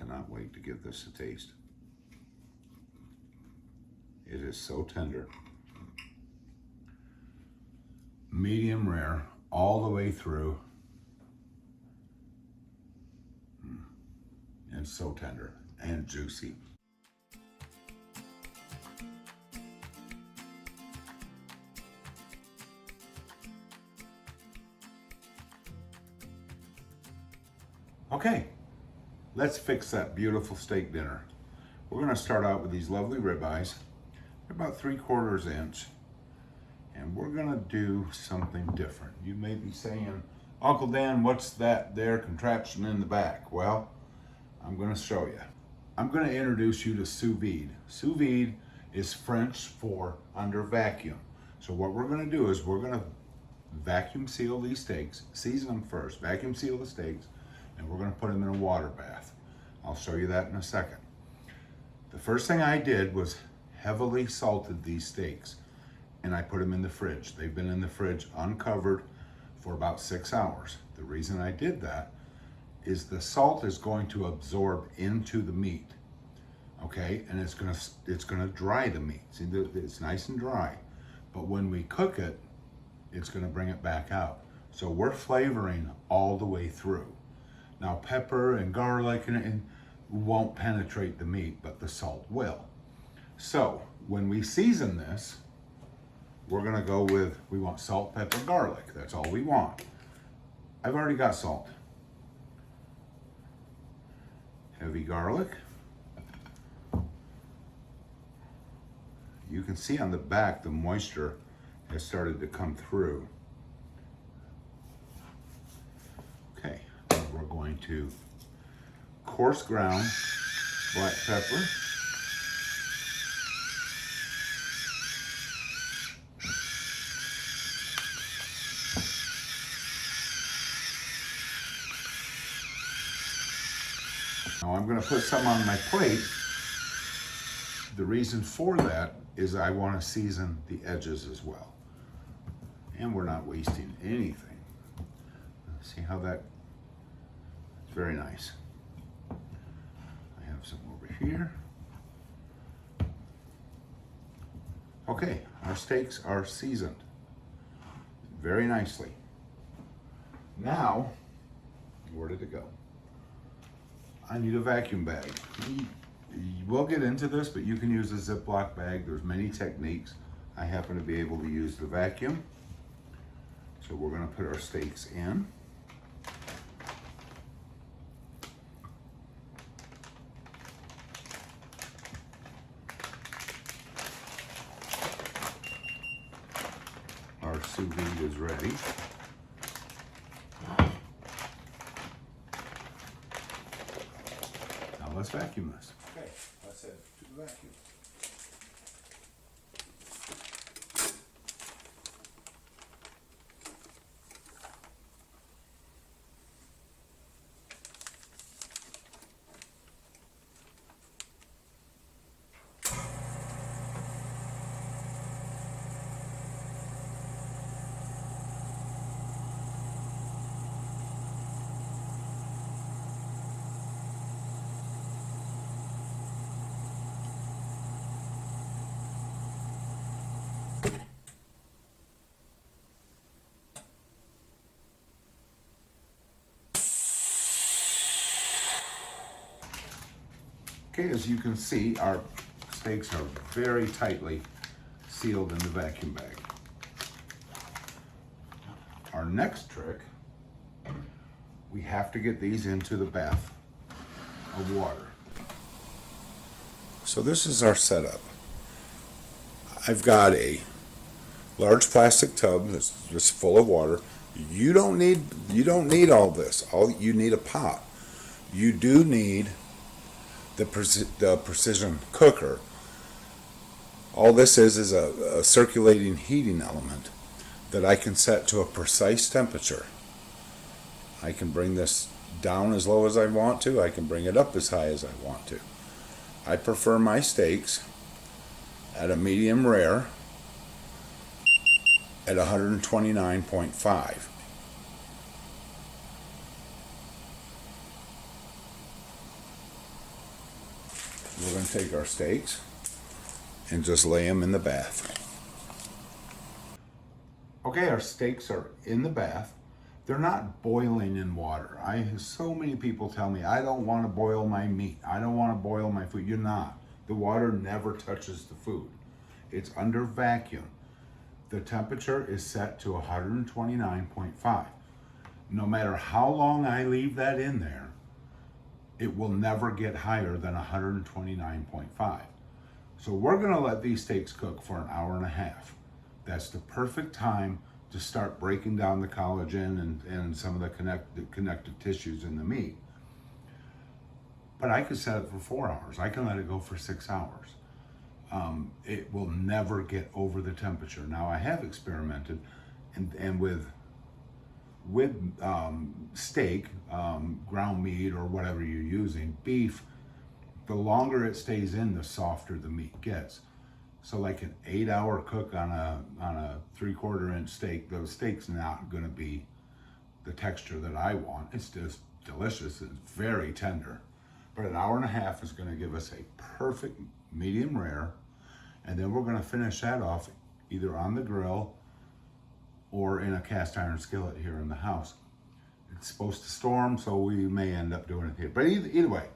cannot wait to give this a taste. It is so tender. Medium rare, all the way through. And so tender and juicy. Okay, let's fix that beautiful steak dinner. We're gonna start out with these lovely ribeyes. They're about 3/4 inch. And we're gonna do something different. You may be saying, Uncle Dan, what's that there contraption in the back? Well, I'm gonna show you. I'm gonna introduce you to Souz Vide. Souz Vide is French for under vacuum. So what we're gonna do is we're gonna vacuum seal these steaks, season them first, vacuum seal the steaks, and we're gonna put them in a water bath. I'll show you that in a second. The first thing I did was heavily salted these steaks, and I put them in the fridge. They've been in the fridge uncovered for about 6 hours. The reason I did that is the salt is going to absorb into the meat, okay? And it's gonna dry the meat. See, it's nice and dry. But when we cook it, it's gonna bring it back out. So we're flavoring all the way through. Now pepper and garlic and won't penetrate the meat, but the salt will. So when we season this, we're gonna go with, we want salt, pepper, garlic. That's all we want. I've already got salt. Heavy garlic. You can see on the back the moisture has started to come through. Okay, now we're going to coarse ground black pepper. Now I'm going to put some on my plate. The reason for that is I want to season the edges as well. And we're not wasting anything. See how that, it's very nice. I have some over here. Okay, our steaks are seasoned very nicely. Now, where did it go? I need a vacuum bag. We'll get into this, but you can use a Ziploc bag. There's many techniques. I happen to be able to use the vacuum. So we're gonna put our steaks in. Our sous vide is ready. Now let's vacuum this. Okay, let's head to the vacuum. Okay, as you can see, our steaks are very tightly sealed in the vacuum bag. Our next trick, we have to get these into the bath of water. So this is our setup. I've got a large plastic tub that's just full of water. You don't need all this. You need a pot. You do need the precision cooker. All this is a circulating heating element that I can set to a precise temperature. I can bring this down as low as I want to. I can bring it up as high as I want to. I prefer my steaks at a medium rare at 129.5. take our steaks and just lay them in the bath. Okay, our steaks are in the bath. They're not boiling in water. So many people tell me, I don't want to boil my meat. I don't want to boil my food. You're not. The water never touches the food. It's under vacuum. The temperature is set to 129.5. No matter how long I leave that in there, it will never get higher than 129.5. So we're gonna let these steaks cook for an hour and a half. That's the perfect time to start breaking down the collagen and some of the connective tissues in the meat. But I could set it for 4 hours. I can let it go for 6 hours. It will never get over the temperature. Now I have experimented and with steak, ground meat or whatever you're using, beef, the longer it stays in, the softer the meat gets. So like an 8-hour cook on a 3/4 inch steak, the steak's not gonna be the texture that I want. It's just delicious, it's very tender. But an hour and a half is gonna give us a perfect medium rare. And then we're gonna finish that off either on the grill or in a cast iron skillet here in the house. It's supposed to storm, so we may end up doing it here. But either way,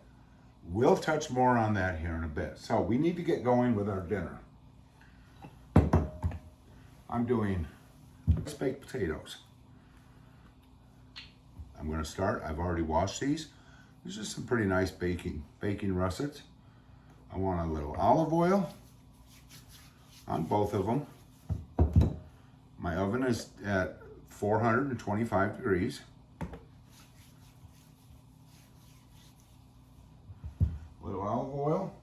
we'll touch more on that here in a bit. So we need to get going with our dinner. I'm doing baked potatoes. I'm gonna start, I've already washed these. These are some pretty nice baking russets. I want a little olive oil on both of them. My oven is at 425 degrees. A little olive oil.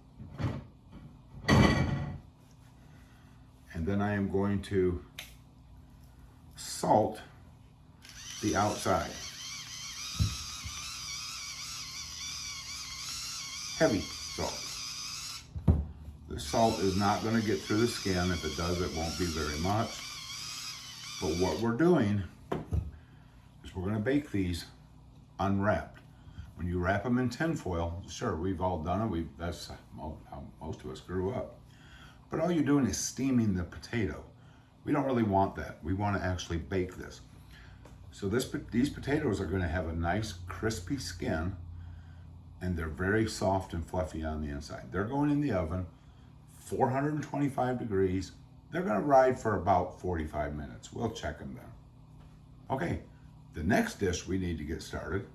And then I am going to salt the outside. Heavy salt. The salt is not going to get through the skin. If it does, it won't be very much. But what we're doing is we're going to bake these unwrapped. When you wrap them in tin foil, sure, we've all done it. That's how most of us grew up. But all you're doing is steaming the potato. We don't really want that. We want to actually bake this. So these potatoes are going to have a nice crispy skin, and they're very soft and fluffy on the inside. They're going in the oven, 425 degrees. They're going to ride for about 45 minutes. We'll check them then. Okay, the next dish we need to get started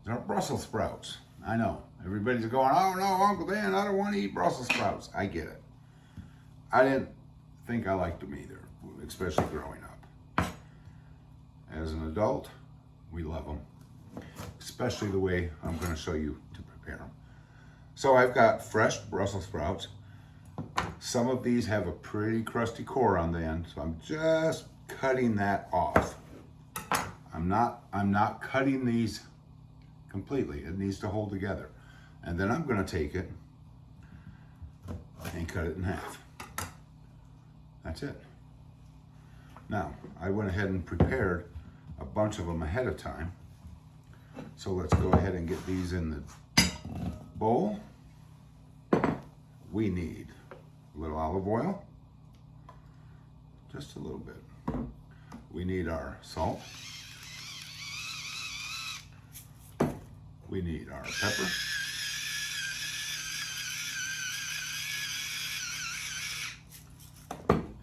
is our Brussels sprouts. I know, everybody's going, oh no, Uncle Dan, I don't want to eat Brussels sprouts. I get it. I didn't think I liked them either, especially growing up. As an adult, we love them, especially the way I'm going to show you to prepare them. So I've got fresh Brussels sprouts. Some of these have a pretty crusty core on the end, so I'm just cutting that off. I'm not cutting these completely. It needs to hold together. And then I'm going to take it and cut it in half. That's it. Now, I went ahead and prepared a bunch of them ahead of time. So let's go ahead and get these in the bowl. We need a little olive oil, just a little bit. We need our salt. We need our pepper.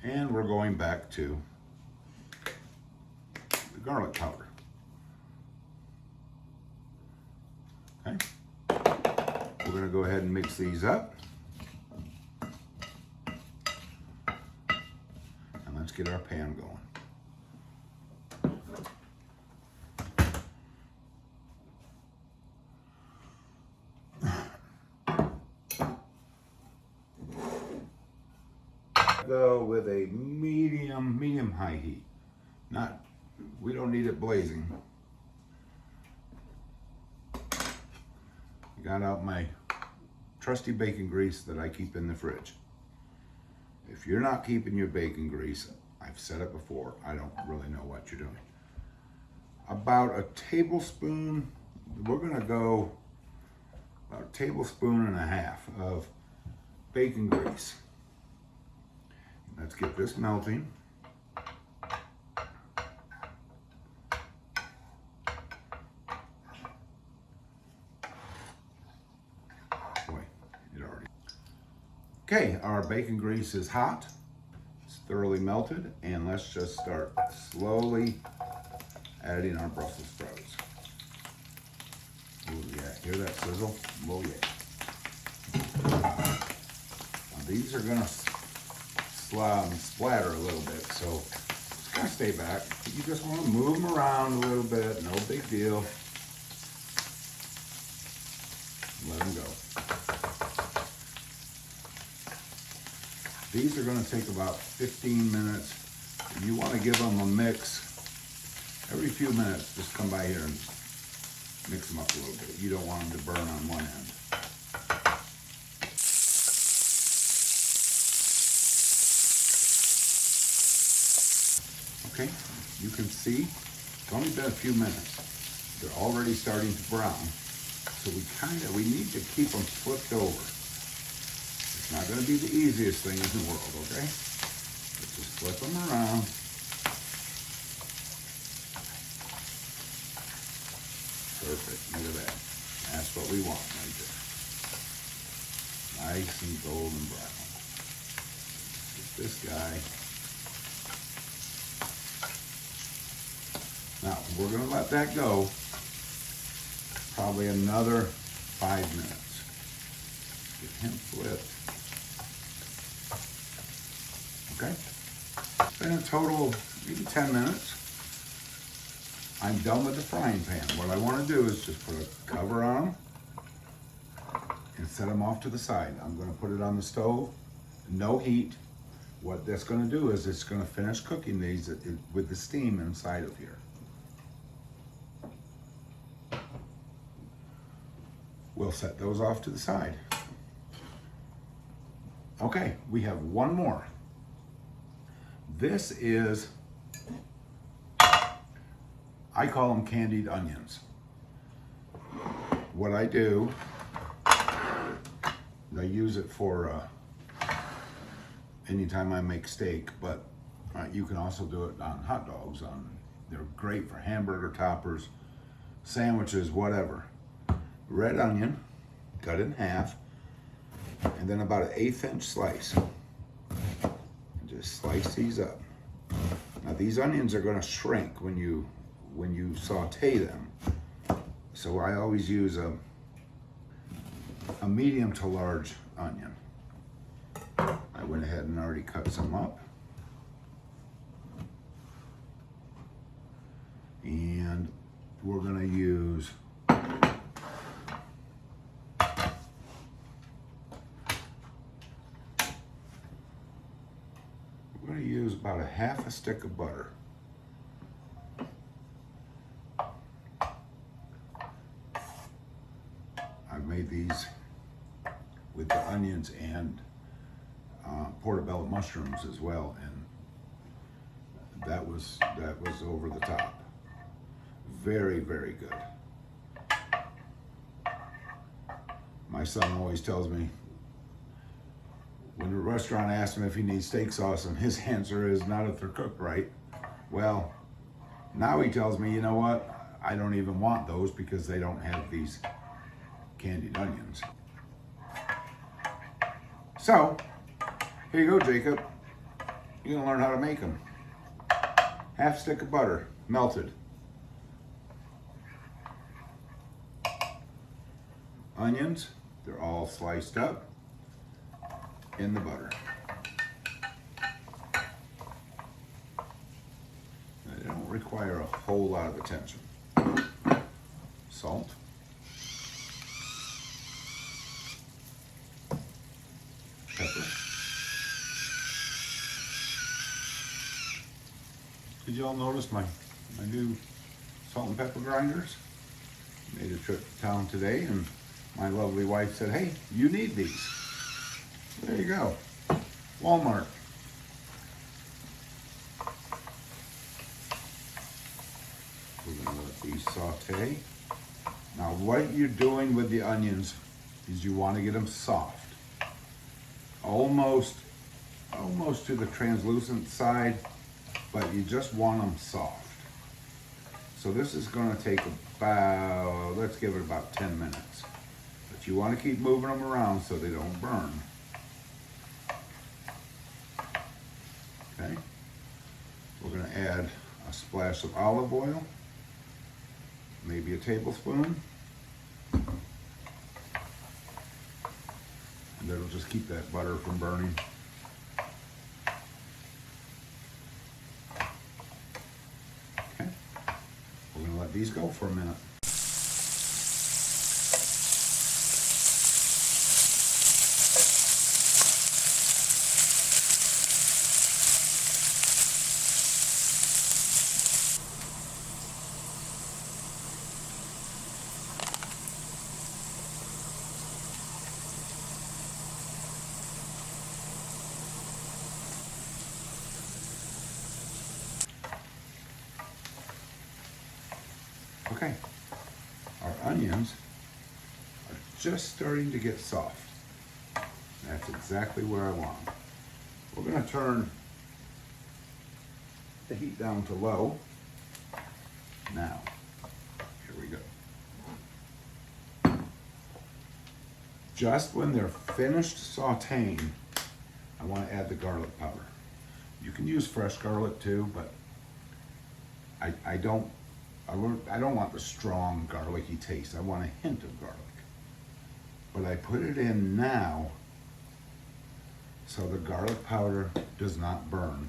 And we're going back to the garlic powder. Okay. We're going to go ahead and mix these up. And let's get our pan going. Go with a medium high heat. We don't need it blazing. Got out my trusty bacon grease that I keep in the fridge. If you're not keeping your bacon grease, I've said it before, I don't really know what you're doing. About a tablespoon, we're gonna go about a tablespoon and a half of bacon grease. Let's get this melting. Okay, our bacon grease is hot. It's thoroughly melted, and let's just start slowly adding our Brussels sprouts. Oh yeah, hear that sizzle? Oh yeah. Now these are gonna splatter a little bit, so just kind of stay back. You just want to move them around a little bit, no big deal. Let them go. These are going to take about 15 minutes. You want to give them a mix. Every few minutes, just come by here and mix them up a little bit. You don't want them to burn on one end. Okay, you can see it's only been a few minutes. They're already starting to brown. So we need to keep them flipped over. It's not going to be the easiest thing in the world, okay? But just flip them around. Perfect, look at that. That's what we want right there. Nice and golden brown. Get this guy. Now, we're going to let that go probably another 5 minutes. Get him flipped. Okay, it's been a total of maybe 10 minutes. I'm done with the frying pan. What I want to do is just put a cover on them and set them off to the side. I'm going to put it on the stove, no heat. What that's going to do is it's going to finish cooking these with the steam inside of here. We'll set those off to the side. Okay, we have one more. This is, I call them candied onions. What I do, I use it for anytime I make steak, but you can also do it on hot dogs. They're great for hamburger toppers, sandwiches, whatever. Red onion, cut in half, and then about an 1/8 inch slice. And just slice these up. Now these onions are going to shrink when you saute them. So I always use a medium to large onion. I went ahead and already cut some up. And we're going to use about a 1/2 stick of butter. I've made these with the onions and portobello mushrooms as well, and that was over the top. Very, very good. My son always tells me, when the restaurant asks him if he needs steak sauce, and his answer is not if they're cooked right. Well, now he tells me, you know what? I don't even want those because they don't have these candied onions. So, here you go, Jacob. You're gonna learn how to make them. 1/2 stick of butter, melted. Onions, they're all sliced up in the butter. They don't require a whole lot of attention. Salt. Pepper. Did you all notice my new salt and pepper grinders? Made a trip to town today, and my lovely wife said, hey, you need these. There you go. Walmart. We're going to let these saute. Now what you're doing with the onions is you want to get them soft. Almost to the translucent side, but you just want them soft. So this is going to take about, let's give it about 10 minutes. But you want to keep moving them around so they don't burn. Okay. We're going to add a splash of olive oil, maybe a tablespoon. And that'll just keep that butter from burning. Okay. We're going to let these go for a minute. Okay, our onions are just starting to get soft. That's exactly where I want them. We're going to turn the heat down to low. Now, here we go. Just when they're finished sauteing, I want to add the garlic powder. You can use fresh garlic too, but I don't want the strong garlicky taste. I want a hint of garlic. But I put it in now so the garlic powder does not burn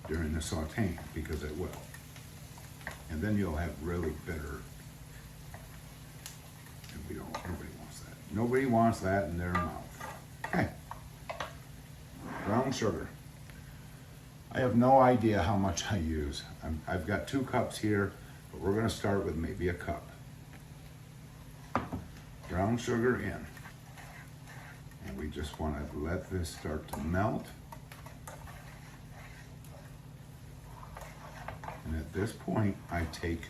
during the sauteing, because it will. And then you'll have really bitter. And nobody wants that. Nobody wants that in their mouth. Okay. Brown sugar. I have no idea how much I use. I've got 2 cups here. But we're going to start with maybe a cup. Brown sugar in. And we just want to let this start to melt. And at this point, I take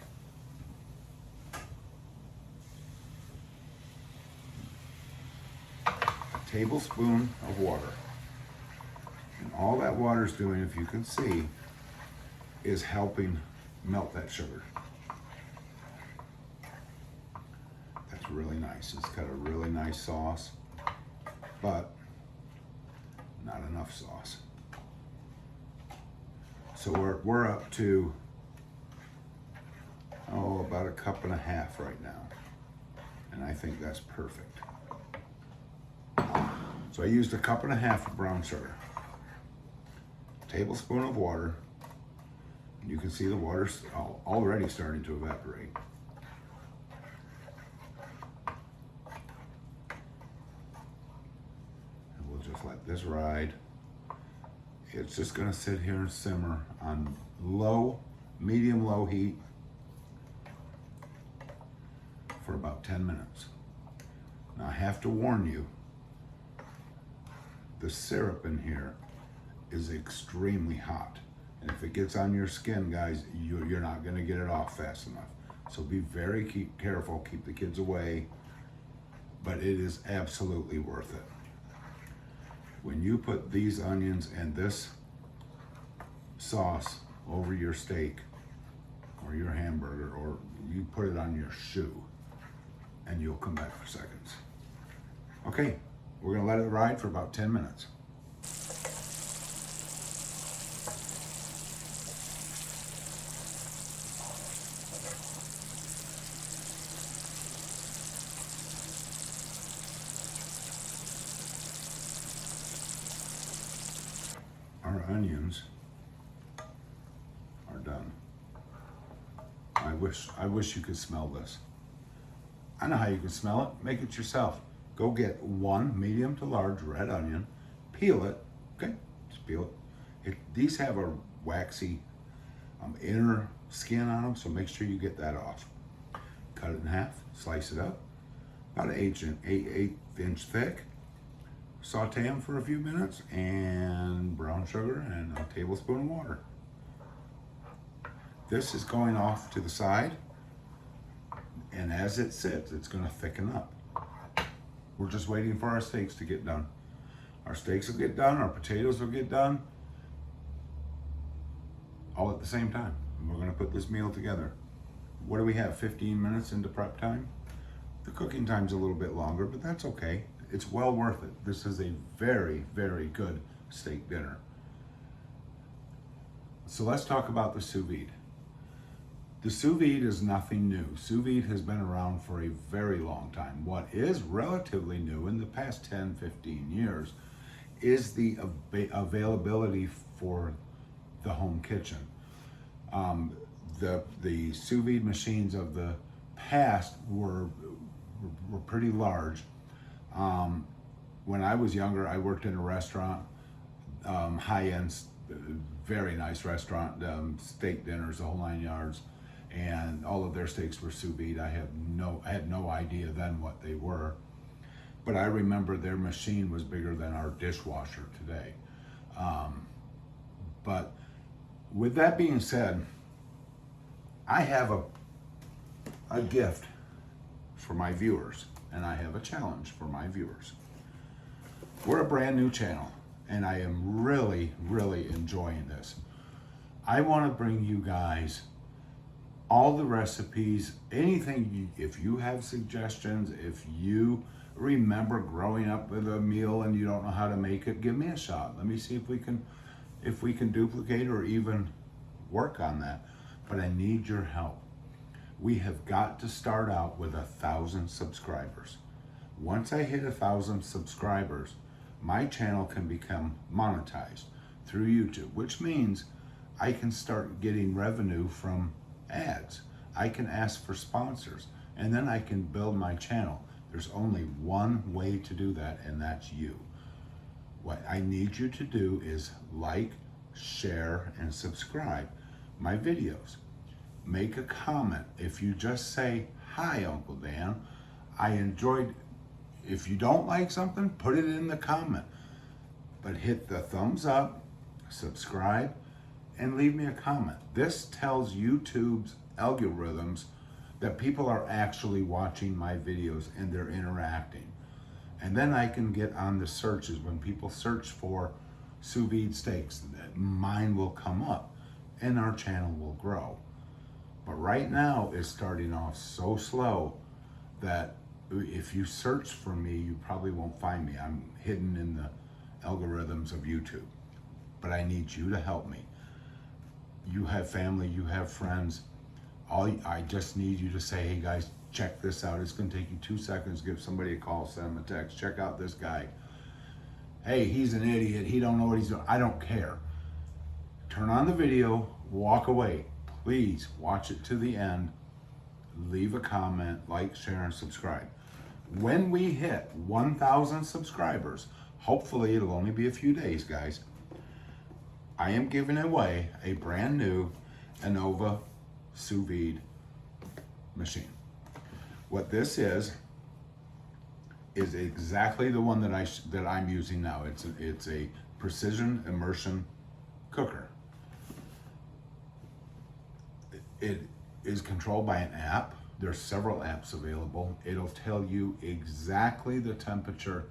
a tablespoon of water. And all that water is doing, if you can see, is helping melt that sugar. That's really nice. It's got a really nice sauce, but not enough sauce. So we're up to, about a cup and a half right now. And I think that's perfect. So I used a cup and a half of brown sugar, a tablespoon of water. You can see the water's already starting to evaporate. And we'll just let this ride. It's just gonna sit here and simmer on medium-low heat for about 10 minutes. Now I have to warn you, the syrup in here is extremely hot. And if it gets on your skin, guys, you're not gonna get it off fast enough. So be very careful, keep the kids away, but it is absolutely worth it. When you put these onions and this sauce over your steak or your hamburger, or you put it on your shoe, and you'll come back for seconds. Okay, we're gonna let it ride for about 10 minutes. Our onions are done. I wish you could smell this. I know how you can smell it. Make it yourself. Go get 1 medium to large red onion, peel it. Okay, just peel it. These have a waxy inner skin on them, so make sure you get that off. Cut it in half, slice it up, about an 1/8 inch thick. Saute them for a few minutes, and brown sugar and a tablespoon of water. This is going off to the side, and as it sits, it's going to thicken up. We're just waiting for our steaks to get done. Our steaks will get done, our potatoes will get done, all at the same time. And we're gonna put this meal together. What do we have, 15 minutes into prep time? The cooking time's a little bit longer, but that's okay. It's well worth it. This is a very, very good steak dinner. So let's talk about the sous vide. The sous vide is nothing new. Sous vide has been around for a very long time. What is relatively new in the past 10, 15 years is the availability for the home kitchen. The sous vide machines of the past were pretty large. When I was younger, I worked in a restaurant, high-end, very nice restaurant, steak dinners, the whole 9 yards, and all of their steaks were sous vide. I had no idea then what they were, but I remember their machine was bigger than our dishwasher today. But with that being said, I have a gift for my viewers, and I have a challenge for my viewers. We're a brand new channel, and I am really, really enjoying this. I want to bring you guys all the recipes, anything, if you have suggestions, if you remember growing up with a meal and you don't know how to make it, give me a shot. Let me see if we can duplicate or even work on that. But I need your help. We have got to start out with 1,000 subscribers. Once I hit 1,000 subscribers, my channel can become monetized through YouTube, which means I can start getting revenue from ads. I can ask for sponsors, and then I can build my channel. There's only one way to do that, and that's you. What I need you to do is like, share, and subscribe my videos. Make a comment. If you just say, "Hi, Uncle Dan, I enjoyed," if you don't like something, put it in the comment. But hit the thumbs up, subscribe, and leave me a comment. This tells YouTube's algorithms that people are actually watching my videos and they're interacting. And then I can get on the searches. When people search for sous vide steaks, mine will come up and our channel will grow. But right now it's starting off so slow that if you search for me, you probably won't find me. I'm hidden in the algorithms of YouTube. But I need you to help me. You have family, you have friends. I just need you to say, "Hey guys, check this out." It's gonna take you 2 seconds, give somebody a call, send them a text, check out this guy. Hey, he's an idiot, he don't know what he's doing. I don't care. Turn on the video, walk away. Please watch it to the end, leave a comment, like, share, and subscribe. When we hit 1,000 subscribers, hopefully it'll only be a few days, guys, I am giving away a brand new Innova sous vide machine. What this is exactly the one that I'm using now. It's a precision immersion cooker. It is controlled by an app. There's several apps available. It'll tell you exactly the temperature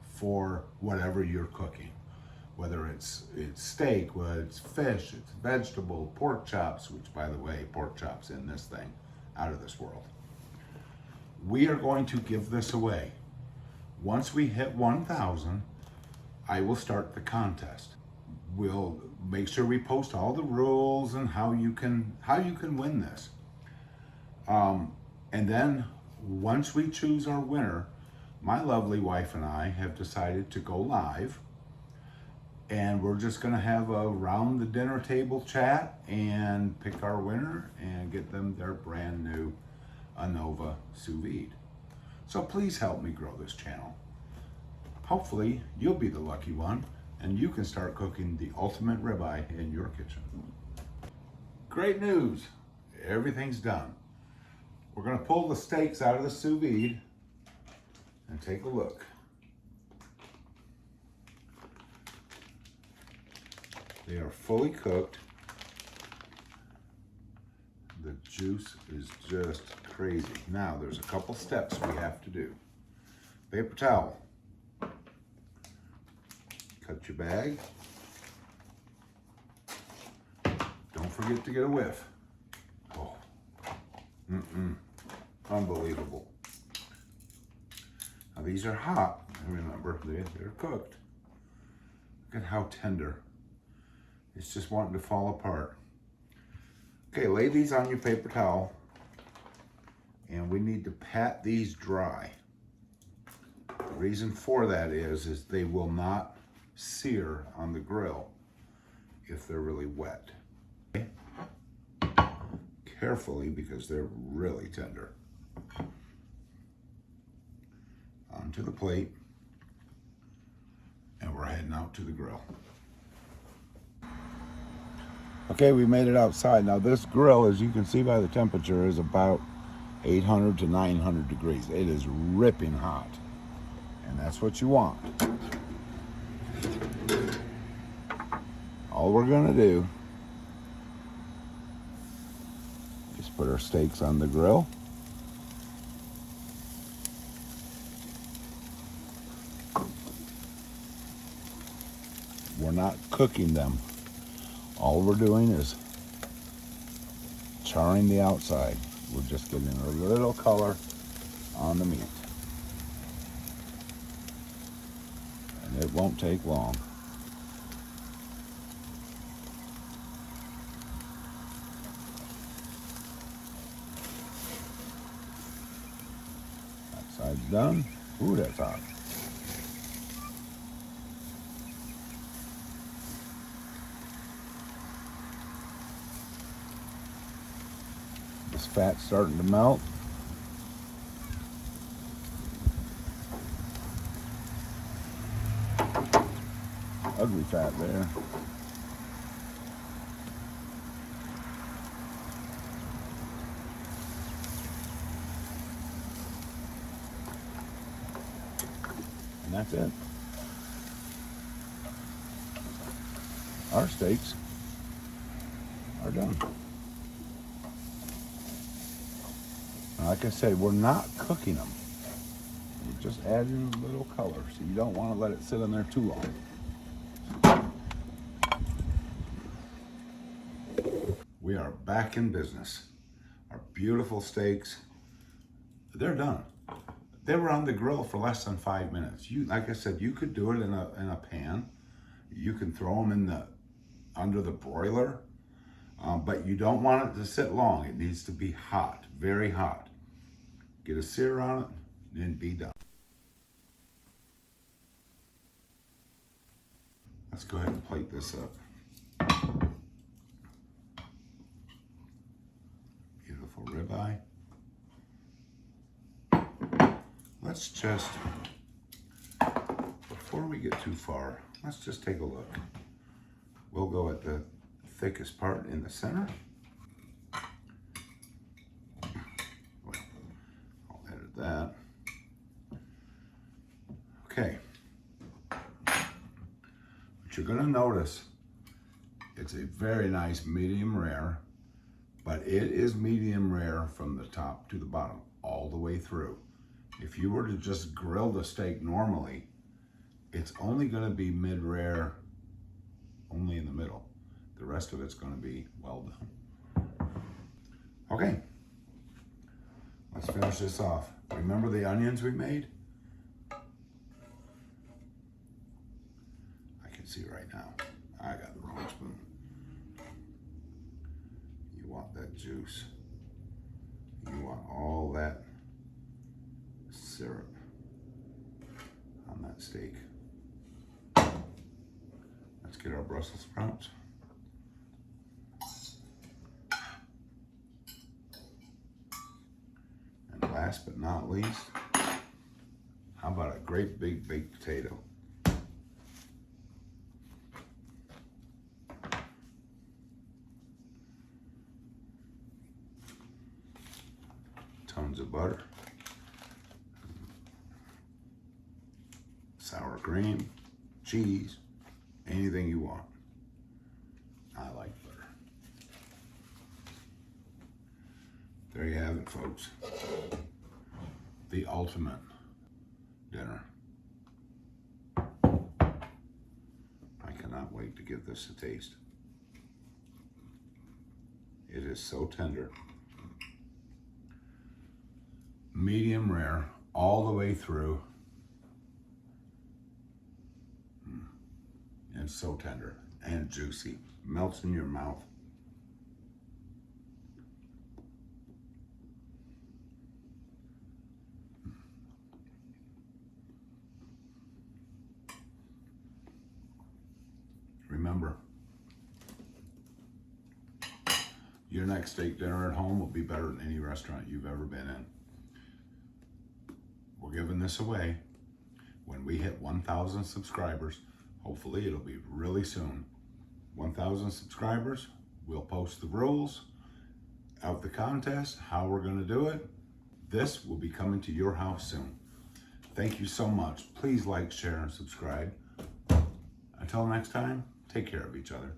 for whatever you're cooking. Whether it's steak, whether it's fish, it's vegetable, pork chops, which by the way, pork chops in this thing, out of this world. We are going to give this away. Once we hit 1,000, I will start the contest. We'll make sure we post all the rules and how you can win this. And then once we choose our winner, my lovely wife and I have decided to go live, and we're just gonna have a round the dinner table chat and pick our winner and get them their brand new Innova sous vide. So please help me grow this channel. Hopefully you'll be the lucky one and you can start cooking the ultimate ribeye in your kitchen. Great news, everything's done. We're gonna pull the steaks out of the sous vide and take a look. They are fully cooked. The juice is just crazy. Now there's a couple steps we have to do. paper towel. Cut your bag. Don't forget to get a whiff. Oh, unbelievable. Now these are hot. Remember, they're cooked. Look at how tender. It's just wanting to fall apart. Okay, lay these on your paper towel, and we need to pat these dry. The reason for that is they will not sear on the grill if they're really wet. Okay? Carefully, because they're really tender. Onto the plate, and we're heading out to the grill. Okay, we made it outside. Now this grill, as you can see by the temperature, is about 800 to 900 degrees. It is ripping hot, and that's what you want. All we're gonna do is put our steaks on the grill. We're not cooking them. All we're doing is charring the outside. We're just getting a little color on the meat. And it won't take long. That side's done. Ooh, that's hot. This fat's starting to melt. Ugly fat there. And that's it. Our steaks are done. Like I said, we're not cooking them. We're just adding a little color, so you don't want to let it sit in there too long. We are back in business. Our beautiful steaks, they're done. They were on the grill for less than 5 minutes. Like I said, you could do it in a pan. You can throw them in under the broiler, but you don't want it to sit long. It needs to be hot, very hot. Get a sear on it, and be done. Let's go ahead and plate this up. Beautiful ribeye. Let's just, before we get too far, let's just take a look. We'll go at the thickest part in the center. That. Okay. What you're going to notice, it's a very nice medium rare, but it is medium rare from the top to the bottom, all the way through. If you were to just grill the steak normally, it's only going to be mid-rare, only in the middle. The rest of it's going to be well done. Okay. Let's finish this off. Remember the onions we made? I can see right now. I got the wrong spoon. You want that juice. You want all that syrup on that steak. Let's get our Brussels sprouts. Last but not least, how about a great big baked potato? Tons of butter, sour cream, cheese, anything you want. I like butter. There you have it, folks. The ultimate dinner. dinner. I cannot wait to give this a taste. It is so tender. Medium rare, all the way through. And so tender and juicy. Melts in your mouth. Remember, your next steak dinner at home will be better than any restaurant you've ever been in. We're giving this away when we hit 1,000 subscribers. Hopefully it'll be really soon. 1,000 subscribers, we'll post the rules of the contest, how we're gonna do it. This will be coming to your house soon. Thank you so much. Please like, share, and subscribe. Until next time, take care of each other.